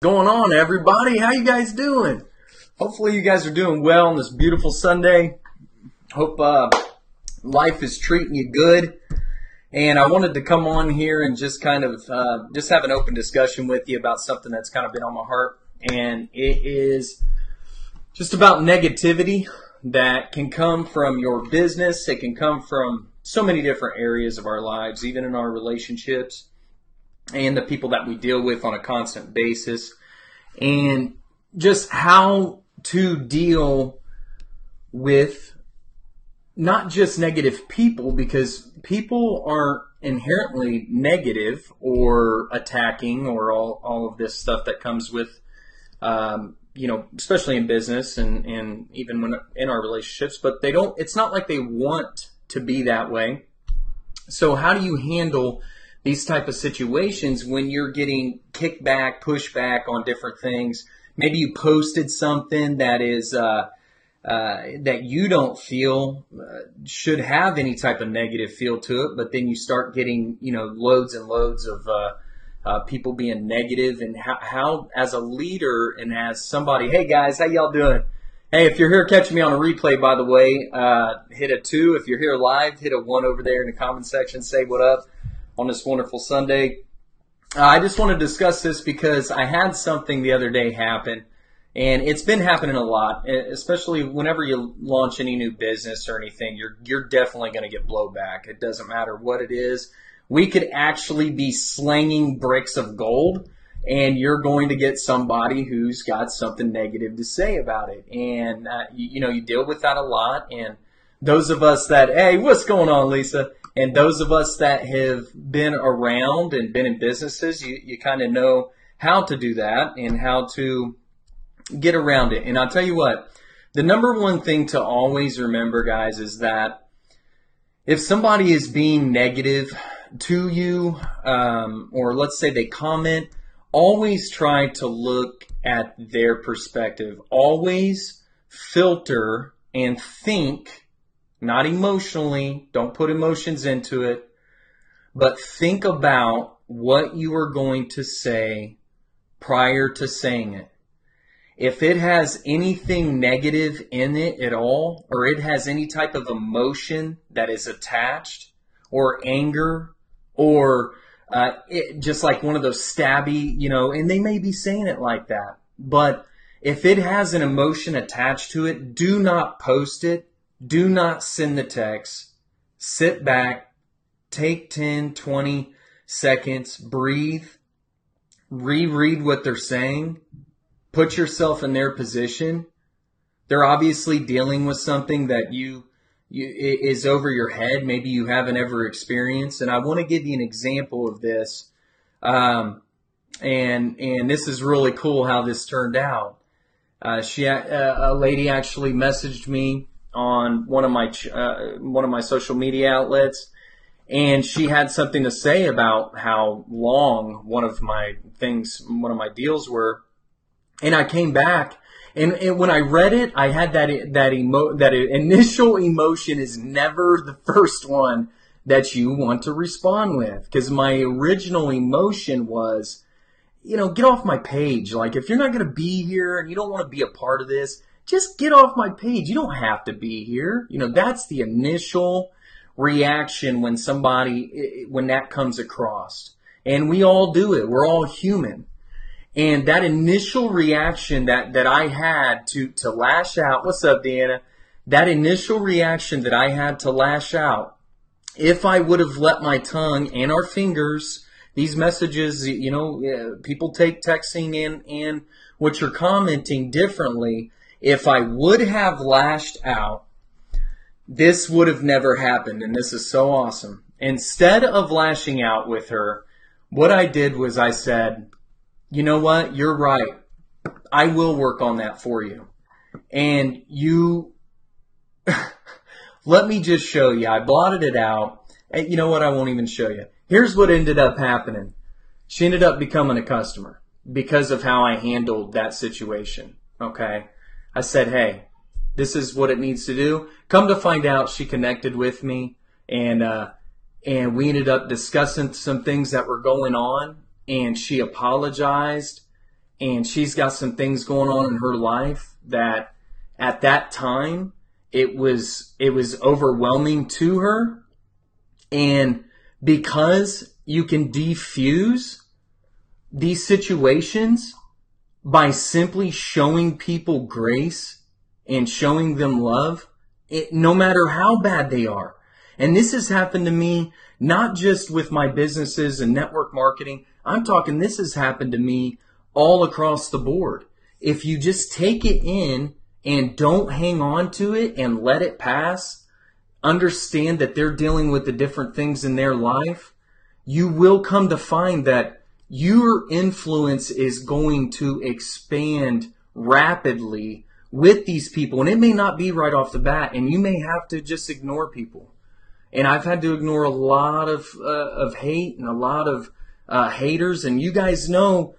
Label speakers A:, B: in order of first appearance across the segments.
A: Going on, everybody? How you guys doing? Hopefully you guys are doing well on this beautiful Sunday. Hope life is treating you good. And I wanted to come on here and just kind of just have an open discussion with you about something that's kind of been on my heart. And it is just about negativity that can come from your business. It can come from so many different areas of our lives, even in our relationships and the people that we deal with on a constant basis, and just how to deal with not just negative people, because people aren't inherently negative or attacking or all of this stuff that comes with, especially in business and even when in our relationships, but it's not like they want to be that way. So how do you handle these type of situations when you're getting kickback, pushback on different things? Maybe you posted something that is that you don't feel should have any type of negative feel to it, but then you start getting loads and loads of people being negative. And how as a leader and as somebody, hey guys, how y'all doing? Hey, if you're here catching me on a replay, by the way, hit a 2. If you're here live, hit a 1 over there in the comment section. Say what up on this wonderful Sunday. I just want to discuss this because I had something the other day happen, and it's been happening a lot, especially whenever you launch any new business or anything. You're definitely going to get blowback. It doesn't matter what it is. We could actually be slanging bricks of gold, and you're going to get somebody who's got something negative to say about it. And, you deal with that a lot. And those of us that, hey, what's going on, Lisa? And those of us that have been around and been in businesses, you kind of know how to do that and how to get around it. And I'll tell you what, the number one thing to always remember, guys, is that if somebody is being negative to you, or let's say they comment, always try to look at their perspective. Always filter and think. Not emotionally, don't put emotions into it, but think about what you are going to say prior to saying it. If it has anything negative in it at all, or it has any type of emotion that is attached, or anger, or just like one of those stabby, and they may be saying it like that, but if it has an emotion attached to it, do not post it. Do not send the text. Sit back, take 10, 20 seconds, breathe, reread what they're saying, put yourself in their position. They're obviously dealing with something that you is over your head. Maybe you haven't ever experienced. And I want to give you an example of this. And this is really cool how this turned out. A lady actually messaged me on one of my social media outlets, and she had something to say about how long one of my deals were. And I came back, and when I read it, I had that initial emotion is never the first one that you want to respond with, because my original emotion was, get off my page. Like, if you're not going to be here and you don't want to be a part of this, just get off my page. You don't have to be here. That's the initial reaction when that comes across. And we all do it. We're all human. And that initial reaction that I had to lash out, what's up, Deanna? That initial reaction that I had to lash out, if I would have let my tongue and our fingers, these messages, people take texting and what you're commenting differently. If I would have lashed out, this would have never happened, and this is so awesome. Instead of lashing out with her, what I did was I said, you know what, you're right. I will work on that for you. And let me just show you. I blotted it out. And you know what, I won't even show you. Here's what ended up happening. She ended up becoming a customer because of how I handled that situation, okay? I said, hey, this is what it needs to do. Come to find out, she connected with me, and we ended up discussing some things that were going on, and she apologized, and she's got some things going on in her life that at that time it was overwhelming to her. And because you can defuse these situations by simply showing people grace and showing them love, no matter how bad they are. And this has happened to me, not just with my businesses and network marketing. I'm talking, this has happened to me all across the board. If you just take it in and don't hang on to it and let it pass, understand that they're dealing with the different things in their life, you will come to find that your influence is going to expand rapidly with these people. And it may not be right off the bat, and you may have to just ignore people. And I've had to ignore a lot of hate and a lot of haters. And you guys know,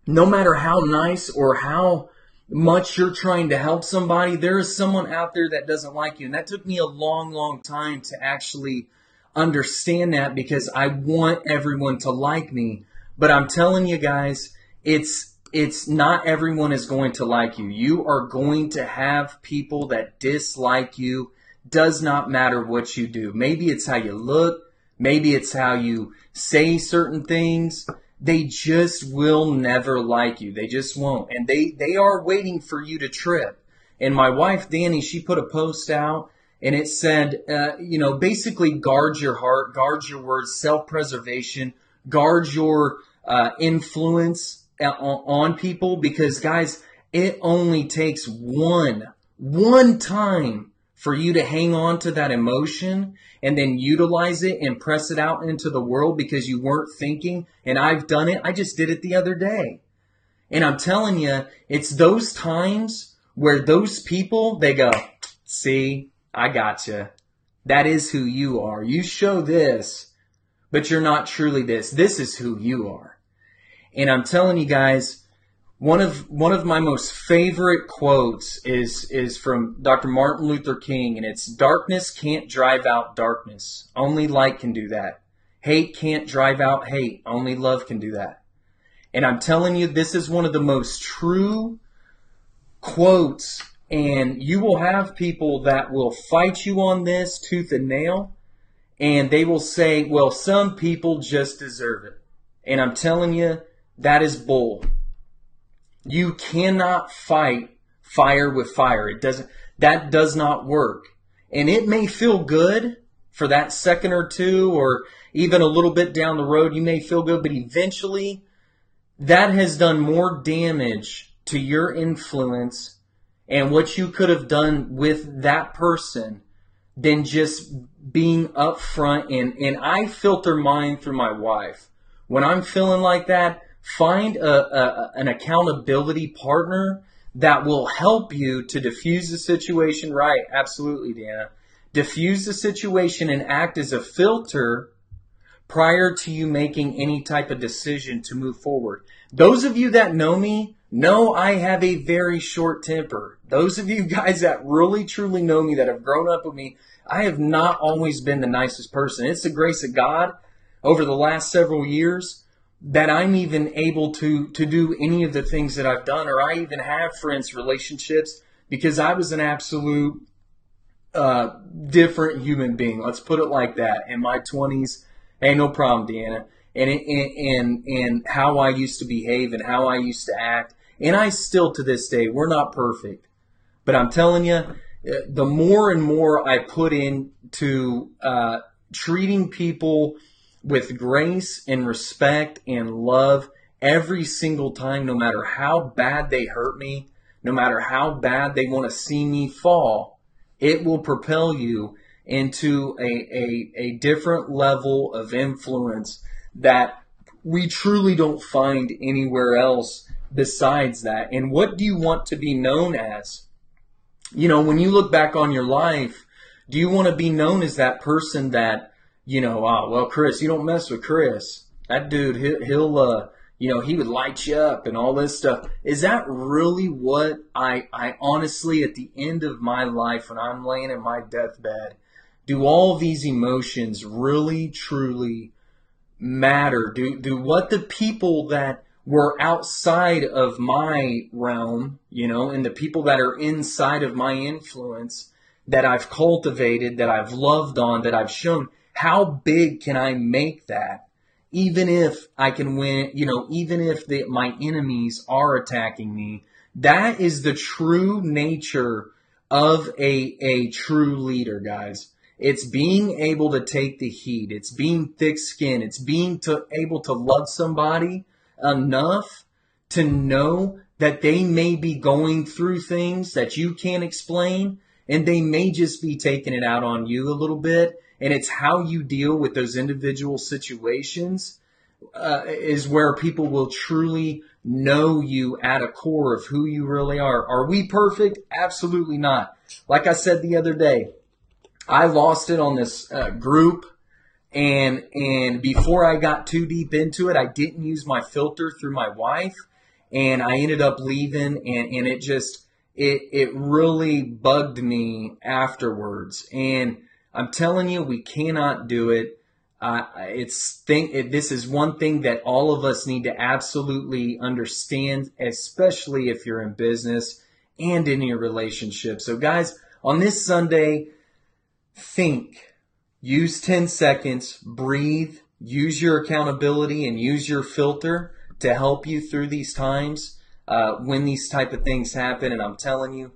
A: no matter how nice or how much you're trying to help somebody, there is someone out there that doesn't like you. And that took me a long, long time to actually understand that, because I want everyone to like me. But I'm telling you guys, it's not everyone is going to like you. You are going to have people that dislike you. Does not matter what you do. Maybe it's how you look. Maybe it's how you say certain things. They just will never like you. They just won't. And they are waiting for you to trip. And my wife, Danny, she put a post out, and it said, basically guard your heart, guard your words, self-preservation, guard your influence on people, because guys, it only takes one time for you to hang on to that emotion and then utilize it and press it out into the world because you weren't thinking. And I've done it. I just did it the other day. And I'm telling you, it's those times where those people, they go, see, I gotcha. That is who you are. You show this, but you're not truly this. This is who you are. And I'm telling you guys, one of my most favorite quotes is from Dr. Martin Luther King, and it's, darkness can't drive out darkness. Only light can do that. Hate can't drive out hate. Only love can do that. And I'm telling you, this is one of the most true quotes, and you will have people that will fight you on this tooth and nail, and they will say, well, some people just deserve it. And I'm telling you, that is bull. You cannot fight fire with fire. That does not work. And it may feel good for that second or two, or even a little bit down the road, you may feel good, but eventually that has done more damage to your influence and what you could have done with that person than just being upfront. And I filter mine through my wife. When I'm feeling like that, find an accountability partner that will help you to diffuse the situation. Right, absolutely, Dana. Diffuse the situation and act as a filter prior to you making any type of decision to move forward. Those of you that know me know I have a very short temper. Those of you guys that really truly know me, that have grown up with me, I have not always been the nicest person. It's the grace of God over the last several years that I'm even able to do any of the things that I've done, or I even have friends, relationships, because I was an absolute different human being. Let's put it like that. In my 20s, hey, no problem, Deanna. And how I used to behave and how I used to act. And I still, to this day, we're not perfect. But I'm telling you, the more and more I put into treating people with grace and respect and love every single time, no matter how bad they hurt me, no matter how bad they want to see me fall, it will propel you into a different level of influence that we truly don't find anywhere else besides that. And what do you want to be known as? You know, when you look back on your life, do you want to be known as that person that, well, Chris, you don't mess with Chris. That dude, he'll he would light you up and all this stuff. Is that really what I honestly, at the end of my life, when I'm laying in my deathbed, do all these emotions really, truly matter? Do what the people that were outside of my realm, and the people that are inside of my influence that I've cultivated, that I've loved on, that I've shown, how big can I make that? Even if I can win, even if my enemies are attacking me, that is the true nature of a true leader, guys. It's being able to take the heat. It's being thick-skinned. It's being able to love somebody enough to know that they may be going through things that you can't explain, and they may just be taking it out on you a little bit. And it's how you deal with those individual situations is where people will truly know you at a core of who you really are. Are we perfect? Absolutely not. Like I said the other day, I lost it on this group, and before I got too deep into it, I didn't use my filter through my wife, and I ended up leaving, and it really bugged me afterwards. And I'm telling you, we cannot do it. This is one thing that all of us need to absolutely understand, especially if you're in business and in your relationship. So guys, on this Sunday, think, use 10 seconds, breathe, use your accountability and use your filter to help you through these times when these type of things happen. And I'm telling you,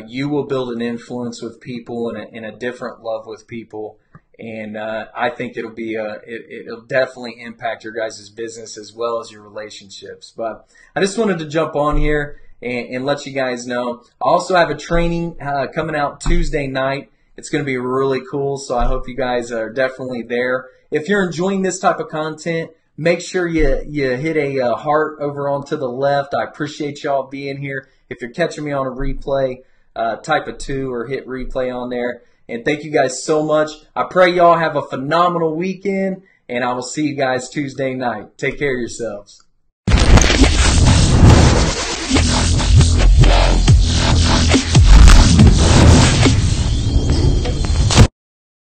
A: you will build an influence with people and a different love with people. And I think it'll definitely impact your guys' business as well as your relationships. But I just wanted to jump on here and let you guys know. I also have a training coming out Tuesday night. It's going to be really cool, so I hope you guys are definitely there. If you're enjoying this type of content, make sure you hit a heart over on to the left. I appreciate y'all being here. If you're catching me on a replay, type a 2 or hit replay on there. And thank you guys so much. I pray y'all have a phenomenal weekend, and I will see you guys Tuesday night. Take care of yourselves.